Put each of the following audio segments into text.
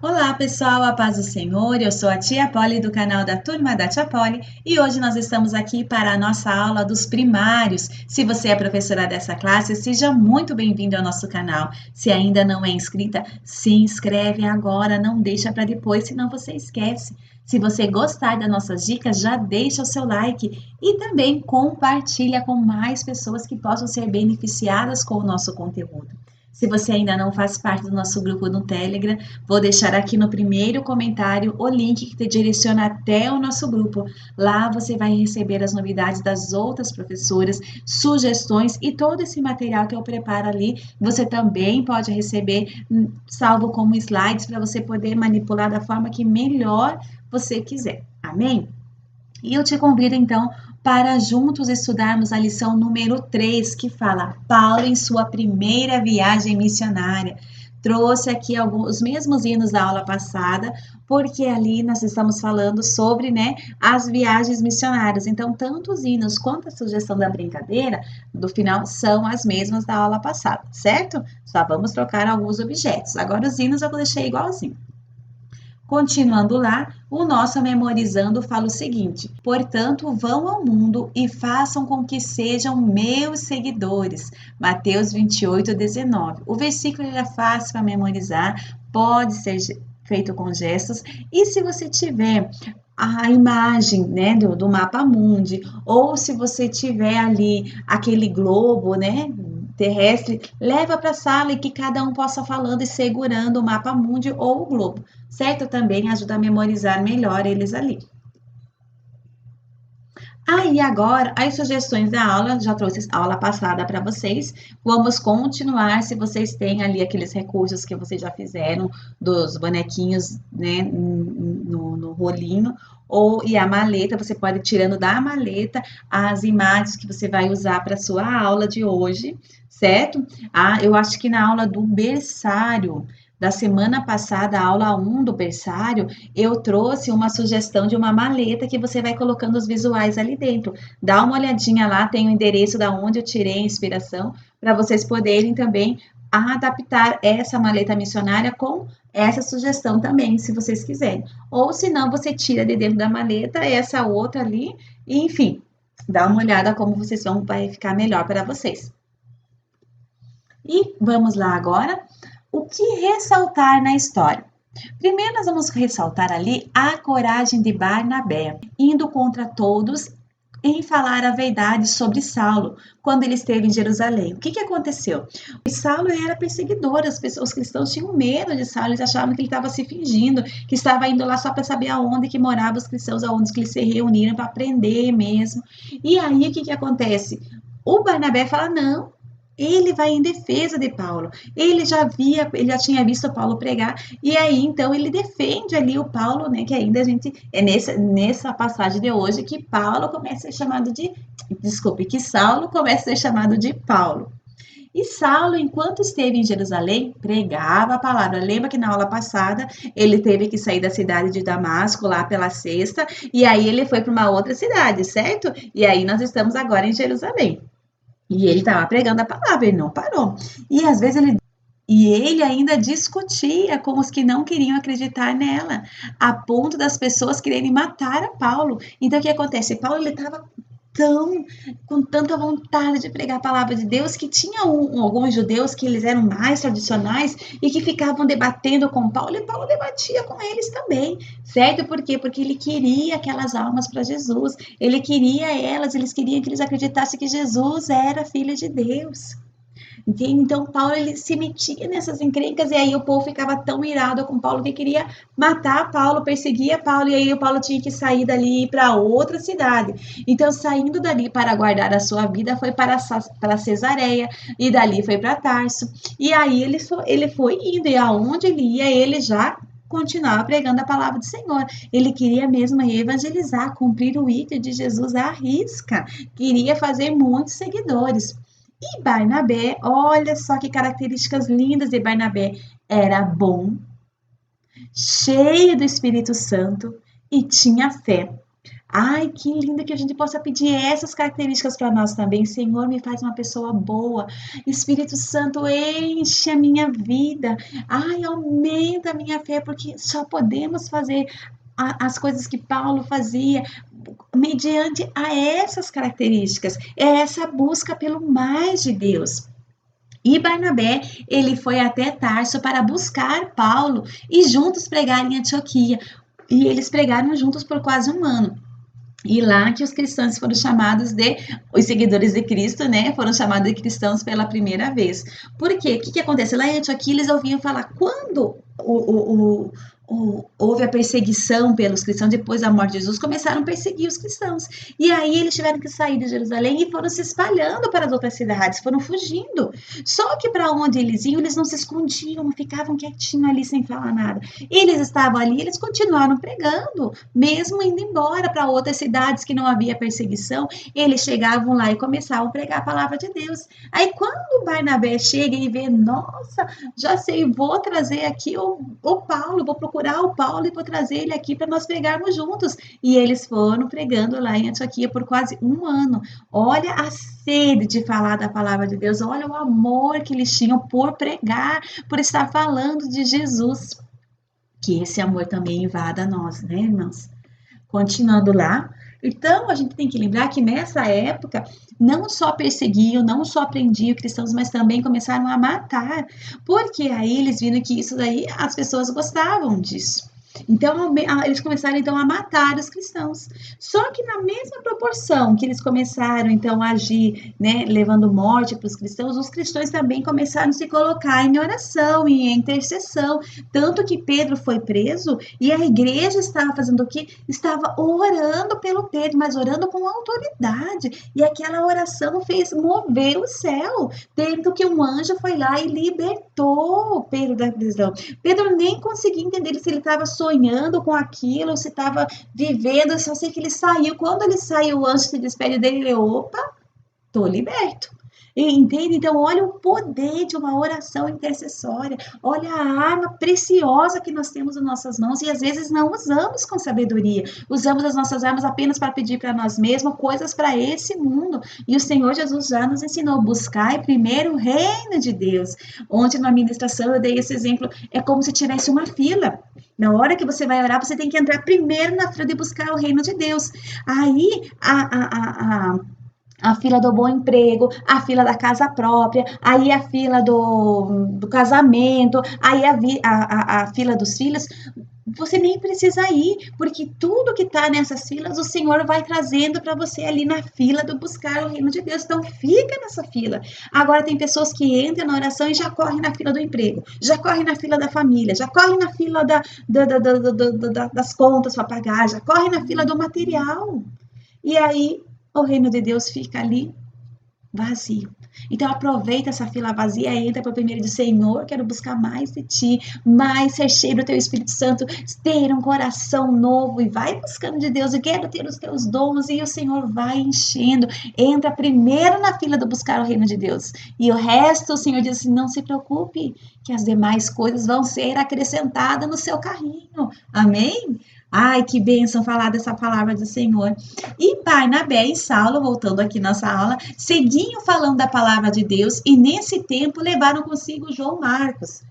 Olá pessoal, a paz do Senhor, eu sou a Tia Polly do canal da Turma da Tia Polly e hoje nós estamos aqui para a nossa aula dos primários. Se você é professora dessa classe, seja muito bem-vindo ao nosso canal. Se ainda não é inscrita, se inscreve agora, não deixa para depois, senão você esquece. Se você gostar das nossas dicas, já deixa o seu like e também compartilha com mais pessoas que possam ser beneficiadas com o nosso conteúdo. Se você ainda não faz parte do nosso grupo no Telegram, vou deixar aqui no primeiro comentário o link que te direciona até o nosso grupo. Lá você vai receber as novidades das outras professoras, sugestões e todo esse material que eu preparo ali. Você também pode receber salvo como slides para você poder manipular da forma que melhor você quiser. Amém? E eu te convido então para juntos estudarmos a lição número 3, que fala Paulo em sua primeira viagem missionária. Trouxe aqui os mesmos hinos da aula passada, porque ali nós estamos falando sobre, as viagens missionárias. Então, tanto os hinos quanto a sugestão da brincadeira do final são as mesmas da aula passada, certo? Só vamos trocar alguns objetos. Agora, os hinos eu deixei igualzinho. Continuando lá, o nosso memorizando fala o seguinte: portanto, vão ao mundo e façam com que sejam meus seguidores. Mateus 28:19. O versículo é fácil para memorizar, pode ser feito com gestos, e se você tiver a imagem, do mapa mundi, ou se você tiver ali aquele globo, terrestre, leva para a sala e que cada um possa falando e segurando o mapa mundi ou o globo, certo? Também ajuda a memorizar melhor eles ali. Aí agora, as sugestões da aula, já trouxe a aula passada para vocês. Vamos continuar, se vocês têm ali aqueles recursos que vocês já fizeram, dos bonequinhos, no rolinho, e a maleta, você pode ir tirando da maleta as imagens que você vai usar para a sua aula de hoje, certo? Eu acho que na aula do berçário, da semana passada, a aula 1 do berçário, eu trouxe uma sugestão de uma maleta que você vai colocando os visuais ali dentro. Dá uma olhadinha lá, tem o endereço da onde eu tirei a inspiração, para vocês poderem também adaptar essa maleta missionária com essa sugestão também, se vocês quiserem. Ou se não, você tira de dentro da maleta essa outra ali, e enfim, dá uma olhada como vocês vai ficar melhor para vocês. E vamos lá agora. O que ressaltar na história? Primeiro, nós vamos ressaltar ali a coragem de Barnabé, indo contra todos em falar a verdade sobre Saulo, quando ele esteve em Jerusalém. O que aconteceu? Saulo era perseguidor, os cristãos tinham medo de Saulo, eles achavam que ele estava se fingindo, que estava indo lá só para saber aonde que moravam os cristãos, aonde que eles se reuniram para aprender mesmo. E aí, o que acontece? O Barnabé fala, não, ele vai em defesa de Paulo. Ele já tinha visto Paulo pregar, e aí então ele defende ali o Paulo, que ainda a gente é nessa passagem de hoje que Paulo começa a ser chamado de, que Saulo começa a ser chamado de Paulo. E Saulo, enquanto esteve em Jerusalém, pregava a palavra. Lembra que na aula passada ele teve que sair da cidade de Damasco lá pela sexta, e aí ele foi para uma outra cidade, certo? E aí nós estamos agora em Jerusalém. E ele estava pregando a palavra, ele não parou. E às vezes ele ainda discutia com os que não queriam acreditar nela, a ponto das pessoas quererem matar a Paulo. Então o que acontece? Paulo ele estava com tanta vontade de pregar a palavra de Deus que tinha alguns judeus que eles eram mais tradicionais e que ficavam debatendo com Paulo e Paulo debatia com eles também, certo? Por quê? Porque ele queria aquelas almas para Jesus, eles queriam que eles acreditassem que Jesus era filho de Deus. Então, Paulo ele se metia nessas encrencas e aí o povo ficava tão irado com Paulo que queria matar Paulo, perseguia Paulo e aí o Paulo tinha que sair dali e ir para outra cidade. Então, saindo dali para guardar a sua vida, foi para Cesareia e dali foi para Tarso. E aí ele foi indo e aonde ele ia, ele já continuava pregando a palavra do Senhor. Ele queria mesmo evangelizar, cumprir o ídolo de Jesus à risca, queria fazer muitos seguidores. E Barnabé, olha só que características lindas de Barnabé. Era bom, cheio do Espírito Santo e tinha fé. Ai, que lindo que a gente possa pedir essas características para nós também. Senhor, me faz uma pessoa boa. Espírito Santo, enche a minha vida. Ai, aumenta a minha fé, porque só podemos fazer as coisas que Paulo fazia mediante a essas características. É essa busca pelo mais de Deus. E Barnabé, ele foi até Tarso para buscar Paulo e juntos pregar em Antioquia. E eles pregaram juntos por quase um ano. E lá que os cristãos foram chamados de, os seguidores de Cristo, né, foram chamados de cristãos pela primeira vez. Por quê? O que acontece? Lá em Antioquia eles ouviam falar, quando houve a perseguição pelos cristãos, depois da morte de Jesus, começaram a perseguir os cristãos. E aí eles tiveram que sair de Jerusalém e foram se espalhando para as outras cidades, foram fugindo. Só que para onde eles iam, eles não se escondiam, não ficavam quietinhos ali sem falar nada. Eles estavam ali, eles continuaram pregando, mesmo indo embora para outras cidades que não havia perseguição, eles chegavam lá e começavam a pregar a palavra de Deus. Aí quando o Barnabé chega e vê, nossa, já sei, vou trazer aqui o Paulo, vou procurar o Paulo e vou trazer ele aqui para nós pregarmos juntos. E eles foram pregando lá em Antioquia por quase um ano. Olha a sede de falar da palavra de Deus, olha o amor que eles tinham por pregar, por estar falando de Jesus. Que esse amor também invada nós, né, irmãos? Continuando lá. Então, a gente tem que lembrar que nessa época, não só perseguiam, não só prendiam cristãos, mas também começaram a matar, porque aí eles viram que isso daí, as pessoas gostavam disso. Então, eles começaram então a matar os cristãos. Só que na mesma proporção que eles começaram então a agir, né, levando morte para os cristãos, os cristãos também começaram a se colocar em oração e em intercessão. Tanto que Pedro foi preso e a igreja estava fazendo o quê? Estava orando pelo Pedro, mas orando com autoridade. E aquela oração fez mover o céu, tendo que um anjo foi lá e libertou Pedro da prisão. Pedro nem conseguia entender se ele estava sonhando com aquilo, se estava vivendo, eu só sei que ele saiu. Quando ele saiu, o anjo se despede dele, ele, opa, tô liberto. Entende? Então, olha o poder de uma oração intercessória, olha a arma preciosa que nós temos em nossas mãos e às vezes não usamos com sabedoria, usamos as nossas armas apenas para pedir para nós mesmos coisas para esse mundo. E o Senhor Jesus já nos ensinou: buscar primeiro o reino de Deus. Ontem, na ministração, eu dei esse exemplo, é como se tivesse uma fila. Na hora que você vai orar, você tem que entrar primeiro na fila de buscar o reino de Deus. Aí, a fila do bom emprego, a fila da casa própria, aí a fila do casamento, aí a fila dos filhos. Você nem precisa ir, porque tudo que está nessas filas, o Senhor vai trazendo para você ali na fila do buscar o reino de Deus. Então, fica nessa fila. Agora, tem pessoas que entram na oração e já correm na fila do emprego, já correm na fila da família, já correm na fila das contas para pagar, já correm na fila do material. E aí, o reino de Deus fica ali vazio. Então aproveita essa fila vazia, entra para o primeiro de Senhor, quero buscar mais de ti, mais ser cheio do teu Espírito Santo, ter um coração novo e vai buscando de Deus, eu quero ter os teus dons e o Senhor vai enchendo. Entra primeiro na fila do buscar o reino de Deus e o resto o Senhor diz assim, não se preocupe, que as demais coisas vão ser acrescentadas no seu carrinho. Amém? Ai, que bênção falar dessa palavra do Senhor. E Barnabé e Saulo, voltando aqui nossa aula, seguiam falando da palavra de Deus e nesse tempo levaram consigo João Marcos.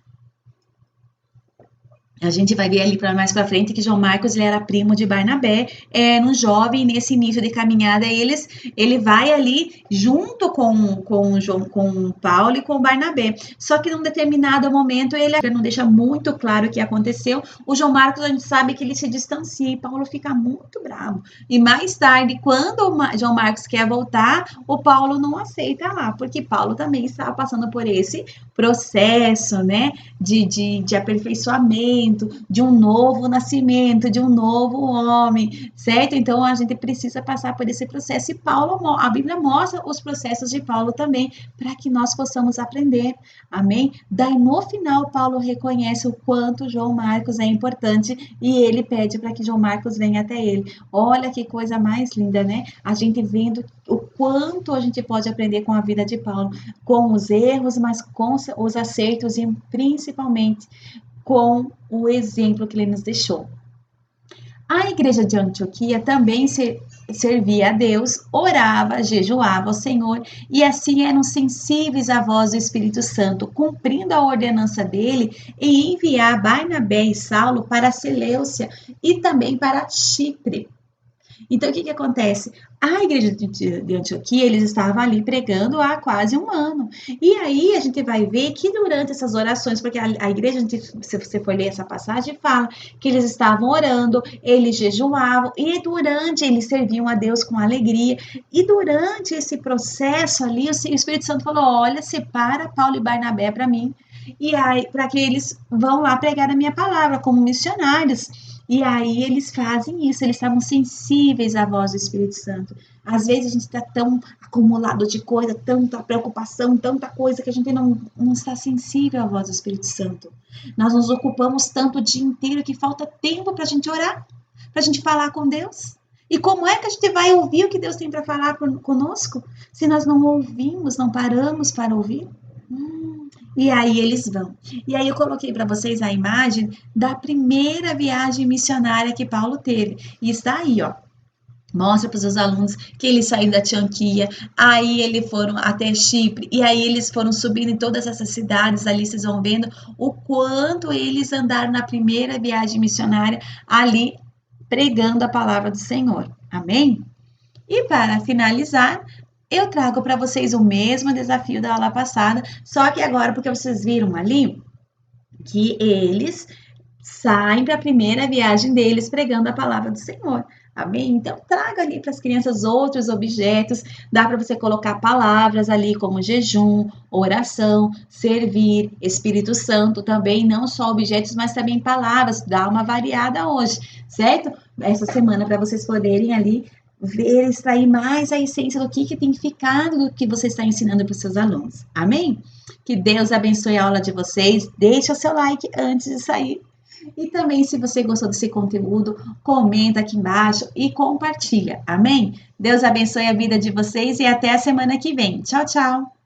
A gente vai ver ali para mais para frente que João Marcos ele era primo de Barnabé, era um jovem nesse início de caminhada, ele vai ali junto com Paulo e com Barnabé. Só que num determinado momento ele não deixa muito claro o que aconteceu. O João Marcos a gente sabe que ele se distancia e Paulo fica muito bravo. E mais tarde, quando o João Marcos quer voltar, o Paulo não aceita lá, porque Paulo também estava passando por esse processo, né, de aperfeiçoamento, de um novo nascimento, de um novo homem, certo? Então a gente precisa passar por esse processo. E Paulo, a Bíblia mostra os processos de Paulo também, para que nós possamos aprender. Amém? Daí no final, Paulo reconhece o quanto João Marcos é importante e ele pede para que João Marcos venha até ele. Olha que coisa mais linda, né? A gente vendo o quanto a gente pode aprender com a vida de Paulo, com os erros, mas com os acertos e principalmente com o exemplo que ele nos deixou. A igreja de Antioquia também servia a Deus, orava, jejuava ao Senhor e assim eram sensíveis à voz do Espírito Santo, cumprindo a ordenança dele em enviar Barnabé e Saulo para Seleucia e também para Chipre. Então, o que que acontece? A igreja de Antioquia, eles estavam ali pregando há quase um ano. E aí a gente vai ver que durante essas orações, porque a igreja, se você for ler essa passagem, fala que eles estavam orando, eles jejuavam, e durante eles serviam a Deus com alegria. E durante esse processo ali, o Espírito Santo falou: olha, separa Paulo e Barnabé para mim. E aí, para que eles vão lá pregar a minha palavra como missionários. E aí eles fazem isso, eles estavam sensíveis à voz do Espírito Santo. Às vezes a gente está tão acumulado de coisa, tanta preocupação, tanta coisa que a gente não está sensível à voz do Espírito Santo. Nós nos ocupamos tanto o dia inteiro que falta tempo para a gente orar, para a gente falar com Deus. E como é que a gente vai ouvir o que Deus tem para falar conosco se nós não ouvimos, não paramos para ouvir? E aí eles vão. E aí eu coloquei para vocês a imagem da primeira viagem missionária que Paulo teve. E está aí, ó. Mostra para os seus alunos que eles saíram da Antioquia, aí eles foram até Chipre, e aí eles foram subindo em todas essas cidades, ali vocês vão vendo o quanto eles andaram na primeira viagem missionária, ali pregando a palavra do Senhor. Amém? E para finalizar, eu trago para vocês o mesmo desafio da aula passada, só que agora, porque vocês viram ali que eles saem para a primeira viagem deles pregando a palavra do Senhor. Amém? Então, traga ali para as crianças outros objetos. Dá para você colocar palavras ali como jejum, oração, servir, Espírito Santo também, não só objetos, mas também palavras. Dá uma variada hoje, certo? Essa semana para vocês poderem ali ver, extrair mais a essência do que tem ficado do que você está ensinando para os seus alunos. Amém? Que Deus abençoe a aula de vocês. Deixa o seu like antes de sair. E também, se você gostou desse conteúdo, comenta aqui embaixo e compartilha. Amém? Deus abençoe a vida de vocês e até a semana que vem. Tchau, tchau!